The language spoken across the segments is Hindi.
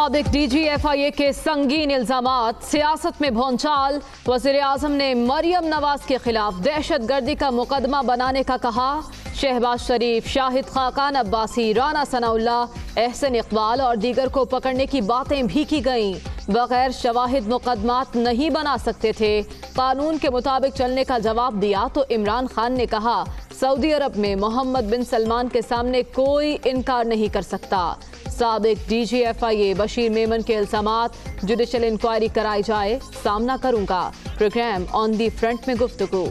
साबिक DGFIA के संगीन इल्जामात, सियासत में भौंचाल। वज़ीर आज़म ने मरियम नवाज के खिलाफ दहशतगर्दी का मुकदमा बनाने का कहा। शहबाज शरीफ, शाहिद खाकान अब्बासी, राना सनाउल्लाह, एहसन इकबाल और दीगर को पकड़ने की बातें भी की गईं। बगैर शवाहिद मुकदमात नहीं बना सकते थे। कानून के मुताबिक चलने का जवाब दिया तो इमरान खान ने कहा, सऊदी अरब में मोहम्मद बिन सलमान के सामने कोई इनकार नहीं कर सकता। साबिक DGFIA बशीर मेमन के इल्जामात, जुडिशल इंक्वायरी कराई जाए, सामना करूंगा। प्रोग्राम ऑन दी फ्रंट में गुफ्तगू।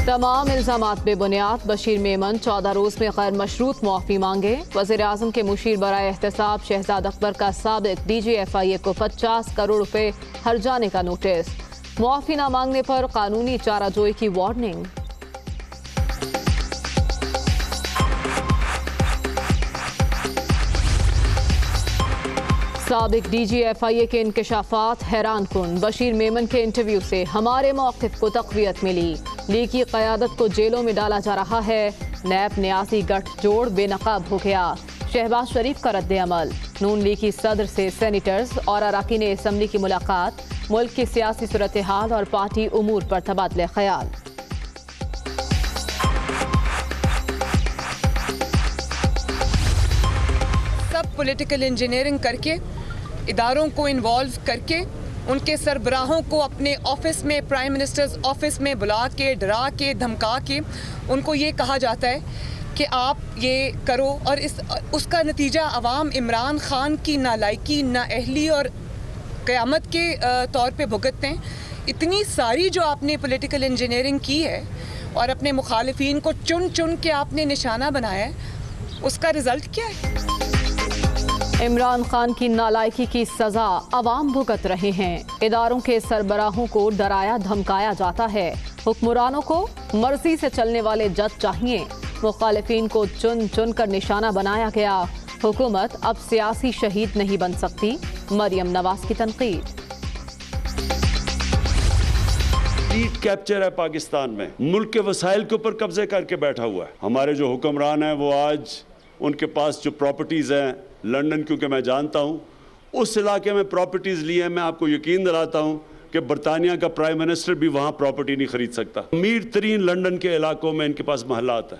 तमाम इल्जामात बेबुनियाद। बशीर मेमन 14 रोज़ में गैर मशरूत मुआफ़ी मांगे। वज़ीर आज़म के मुशीर बराए एहतसाब शहजाद अकबर का साबिक DGFIA को 50 करोड़ रुपए हर्जाने का नोटिस। मुआफ़ी न मांगने पर कानूनी चाराजोई की वार्निंग। साबिक DGFIA के इंकशाफात हैरान कुन। बशीर मेमन के इंटरव्यू से हमारे मौक़िफ़ को तक़वियत मिली। लीग की क़यादत को जेलों में डाला जा रहा है। नैब न्यासी गठजोड़ बेनकाब हो गया। शहबाज शरीफ का रद्द अमल। नून लीग की सदर से सेनेटर्स और अराकीन असम्बली की मुलाकात। मुल्क की सियासी सूरत हाल और पार्टी उमूर पर तबादले ख्याल। सब पॉलिटिकल इंजीनियरिंग करके, इदारों को इन्वॉल्व करके, उनके सरबराहों को अपने ऑफिस में, प्राइम मिनिस्टर्स ऑफिस में बुला के, डरा के, धमका के उनको ये कहा जाता है कि आप ये करो, और उसका नतीजा अवाम इमरान खान की नालायकी, नाअहली और क़यामत के तौर पे भुगतते हैं। इतनी सारी जो आपने पॉलिटिकल इंजीनियरिंग की है और अपने मुखालिफिन को चुन चुन के आपने निशाना बनाया है, उसका रिज़ल्ट क्या है? इमरान खान की नालायकी की सज़ा अवाम भुगत रहे हैं। इदारों के सरबराहों को डराया धमकाया जाता है। हुक्मरानों को मर्जी से चलने वाले जज चाहिए। मुखालिफिन को चुन चुन कर निशाना बनाया गया। हुकूमत अब सियासी शहीद नहीं बन सकती। मरियम नवाज की तनकीद। सीट कैप्चर है पाकिस्तान में, मुल्क के वसाइल के ऊपर कब्जे करके बैठा हुआ है। हमारे जो हुक्मरान हैं वो आज उनके पास जो प्रॉपर्टीज़ हैं लंदन, क्योंकि मैं जानता हूँ उस इलाके में प्रॉपर्टीज़ ली हैं, मैं आपको यकीन दिलाता हूँ कि बरतानिया का प्राइम मिनिस्टर भी वहाँ प्रॉपर्टी नहीं खरीद सकता। अमीर तरीन लंदन के इलाकों में इनके पास महलात है,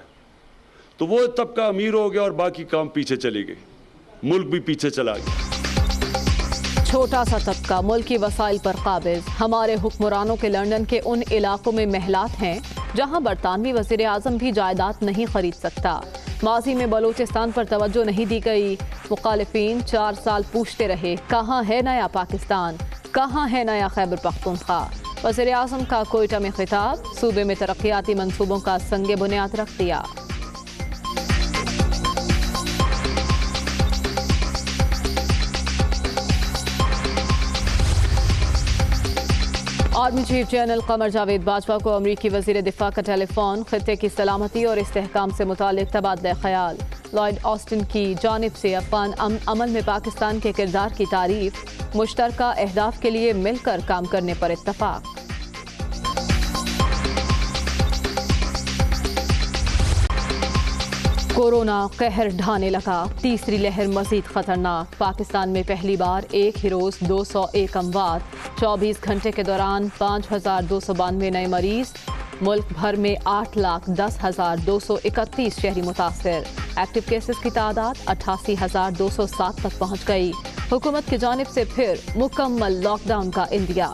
तो वो तबका अमीर हो गया और बाकी काम पीछे चली गई, मुल्क भी पीछे चला गया। छोटा सा तबका मुल्क की वसाइल पर काबिज। हमारे हुक्मरानों के लंदन के उन इलाकों में महलात हैं जहाँ बरतानवी वज़ीर आज़म भी जायदाद नहीं खरीद सकता। माजी में बलूचिस्तान पर तवज्जो नहीं दी गई। मुखालिफिन 4 साल पूछते रहे, कहाँ है नया पाकिस्तान, कहाँ है नया खैबर पख्तूनख्वा। वज़ीर आज़म का कोयटा में खिताब, सूबे में तरक्याती मंसूबों का संगे बुनियाद रख दिया। Army chief general Qamar Javed Bajwa को अमरीकी वज़ीर दिफा का टेलीफोन। खित्ते की सलामती और इस्तेहकाम से मुतालिक तबादले ख्याल। लॉयड ऑस्टिन की जानिब से अफगान अमल में पाकिस्तान के किरदार की तारीफ। मुश्तरका अहदाफ के लिए मिलकर काम करने पर इत्तफाक। कोरोना कहर ढाने लगा। तीसरी लहर मजीद खतरनाक। पाकिस्तान में पहली बार एक ही रोज 201 अमवात। 24 घंटे के दौरान 5292 नए मरीज। मुल्क भर में 8,10,231 शहरी मुतासर। एक्टिव केसेस की तादाद 88,207 तक पहुँच गई। हुकूमत की जानिब से फिर मुकम्मल लॉकडाउन का इंदिया।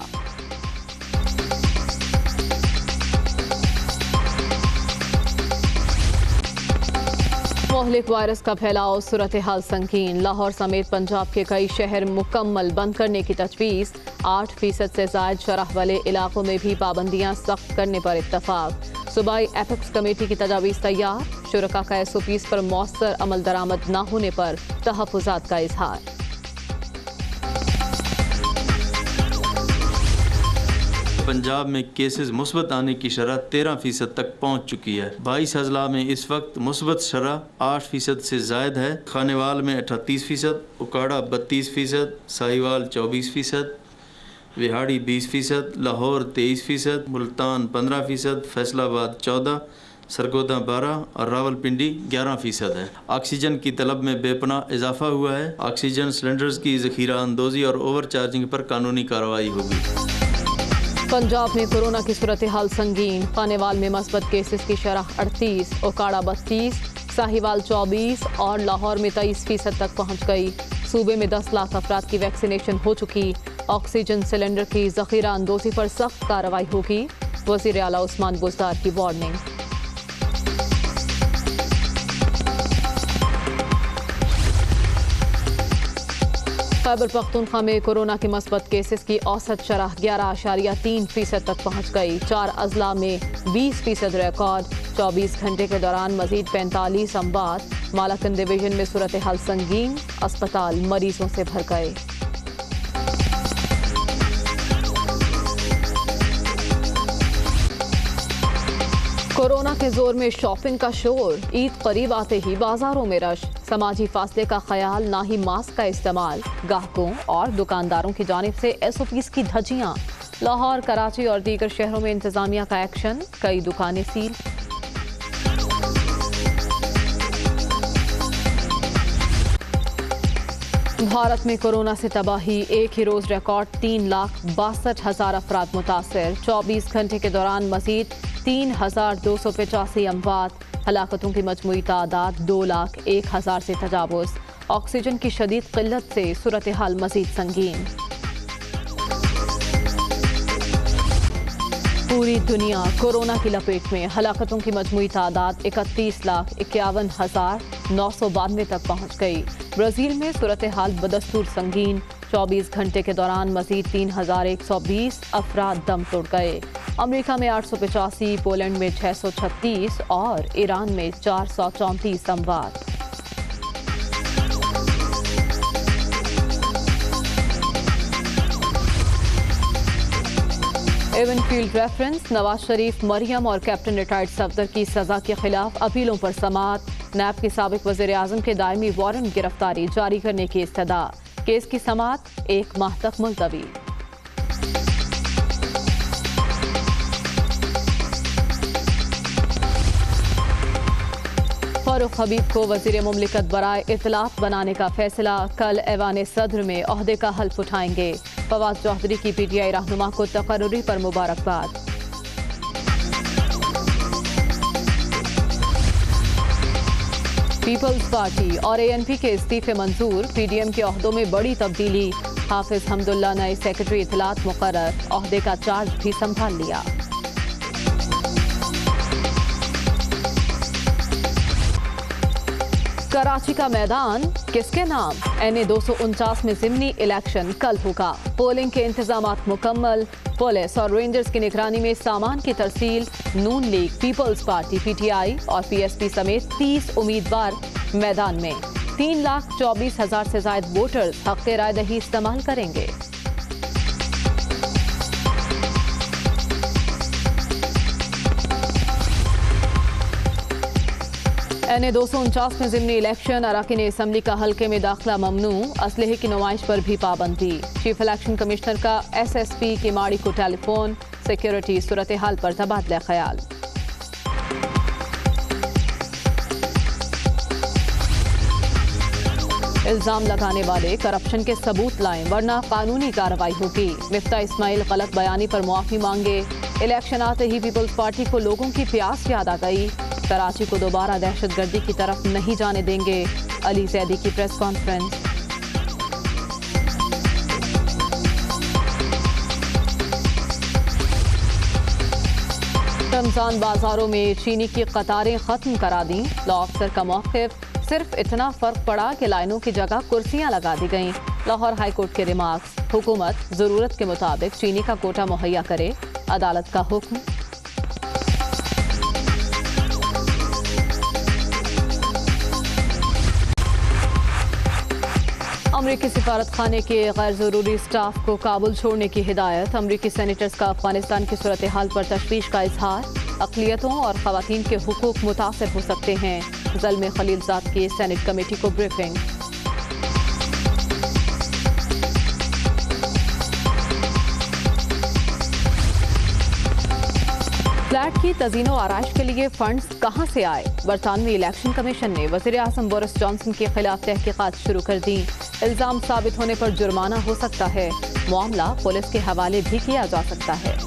मोहलिक वायरस का फैलाव, सूरत हाल संगीन। लाहौर समेत पंजाब के कई शहर मुकम्मल बंद करने की तजवीज़। 8% से ज़ायद शरह वाले इलाकों में भी पाबंदियाँ सख्त करने पर इत्तफाक। सूबाई एपिक्स कमेटी की तजावीज़ तैयार। शुरका का SOPs पर मौसर अमल दरामद न होने पर तहफ़्फ़ुज़ात का इजहार। पंजाब में केसेस मुस्बत आने की शरह 13% तक पहुंच चुकी है। 22 अजला में इस वक्त मुस्बत शरह 8% से ज़ायद है। खानेवाल में 38%, उकाड़ा 32%, साहिवाल 24%, विहाड़ी 20%, लाहौर 23%, मुल्तान 15%, फैसलाबाद 14%, सरगोदा 12 और रावलपिंडी 11% है। ऑक्सीजन की तलब में बेपनाह इजाफा हुआ है। ऑक्सीजन सिलेंडर्स की ज़ख़ीरा अंदोज़ी और ओवर चार्जिंग पर कानूनी कार्रवाई होगी। पंजाब में कोरोना की सूरत हाल संगीन। खानेवाल में मस्बत केसेस की शरह 38, ओकाड़ा 32, साहिवाल 24 और लाहौर में 23% तक पहुँच गई। सूबे में 10 लाख अफराद की वैक्सीनेशन हो चुकी। ऑक्सीजन सिलेंडर की ज़ख़ीरा अंदोज़ी पर सख्त कार्रवाई होगी। वज़ीर आला उस्मान बुज़दार की वार्निंग। खैबर पख्तूनख्वा में कोरोना के मस्बत केसेस की औसत शरह 11.3% तक पहुँच गई। 4 अजला में 20% रिकॉर्ड। 24 घंटे के दौरान मजीद 45 अमवात। मालाकन डिवीजन में सूरत हाल संगीन। अस्पताल मरीजों से भर गए। कोरोना के जोर में शॉपिंग का शोर। ईद करीब आते ही बाजारों में रश। समाजी फासले का ख्याल, ना ही मास्क का इस्तेमाल। ग्राहकों और दुकानदारों की जानिब से SOPs की धज्जियां। लाहौर, कराची और दीगर शहरों में इंतजामिया का एक्शन। कई दुकानें सील। भारत में कोरोना से तबाही। एक ही रोज रिकॉर्ड 3,62,000 अफराद मुतासर। 24 घंटे के दौरान मजीद 3,285 अमवात। हलाकतों की मजमूई तादाद 2,01,000 से तजावुज़। ऑक्सीजन की शदीद किल्लत से सूरत हाल मजीद संगीन। पूरी दुनिया कोरोना की लपेट में। हलाकतों की मजमूई तादाद 31,51,992 तक पहुँच गई। ब्राज़ील में सूरत हाल बदस्तूर संगीन। 24 घंटे के दौरान मजीद 3,120 अफराद दम तोड़ गए। अमेरिका में 885, पोलैंड में 636 और ईरान में 434 अमवात। Avenfield reference. नवाज शरीफ, मरियम और कैप्टन रिटायर्ड सफदर की सजा के खिलाफ अपीलों पर समाअत। नैब के साबिक वज़ीर आज़म के दायमी वारंट गिरफ्तारी जारी करने की इस्तदा। केस की समाअत 1 माह तक मुलतवी। फारूक हबीब को वज़ीर मुमलिकत बराए इत्तलात बनाने का फैसला। कल ऐवान सदर में ओहदे का हल्फ उठाएंगे। फवाद चौधरी की PTI रहनुमा को तकर्रुरी पर मुबारकबाद। पीपल्स पार्टी और ANP के इस्तीफे मंजूर। PDM के ओहदों में बड़ी तब्दीली। हाफिज हमदुल्ला नए सेक्रेटरी इत्तलात मुकर्रर। ओहदे का चार्ज भी संभाल लिया। कराची का मैदान किसके नाम? NA 249 में ज़िमनी इलेक्शन कल होगा। पोलिंग के इंतजामात मुकम्मल। पुलिस और रेंजर्स की निगरानी में सामान की तरसील। नून लीग, पीपल्स पार्टी, PTI और PSP समेत 30 उम्मीदवार मैदान में। 3,24,000 से ज्यादा वोटर्स हक़ राय दही इस्तेमाल करेंगे। NA 249 में ज़िमनी इलेक्शन। अराकीन असम्बली का हल्के में दाखिला ममनू। असलहे की नुमाइश पर भी पाबंदी। चीफ इलेक्शन कमिश्नर का SSP की माड़ी को टेलीफोन। सिक्योरिटी सूरत हाल पर तबादला ख्याल। इल्जाम लगाने वाले करप्शन के सबूत लाएं वरना कानूनी कार्रवाई होगी। मिफ्ता इस्माइल गलत बयानी पर मुआफी मांगे। इलेक्शन आते ही पीपल्स पार्टी को लोगों की प्यास याद आ गई। कराची को दोबारा दहशतगर्दी की तरफ नहीं जाने देंगे। अली जैदी की प्रेस कॉन्फ्रेंस। रमजान बाजारों में चीनी की कतारें खत्म करा दी। लॉ अफसर का मौक़िफ़। सिर्फ इतना फर्क पड़ा कि लाइनों की जगह कुर्सियां लगा दी गईं। लाहौर हाई कोर्ट के रिमार्क्स। हुकूमत जरूरत के मुताबिक चीनी का कोटा मुहैया करे। अदालत का हुक्म। अमरीकी सिफारत खाने के गैर ज़रूरी स्टाफ को काबुल छोड़ने की हिदायत। अमरीकी सेनेटर्स का अफगानिस्तान की सूरत हाल पर तशवीश का इजहार। अक़लियतों और ख़वातीन के हुकूक मुतासिर हो सकते हैं। ज़ल्मे खलीलज़ाद की सेनेट कमेटी को ब्रीफिंग। फ्लैट की तज़ीनो आराइश के लिए फंड्स कहां से आए? बरतानवी इलेक्शन कमीशन ने वज़ीर आज़म बोरिस जॉनसन के खिलाफ तहकीकात शुरू कर दी। इल्ज़ाम साबित होने पर जुर्माना हो सकता है। मामला पुलिस के हवाले भी किया जा सकता है।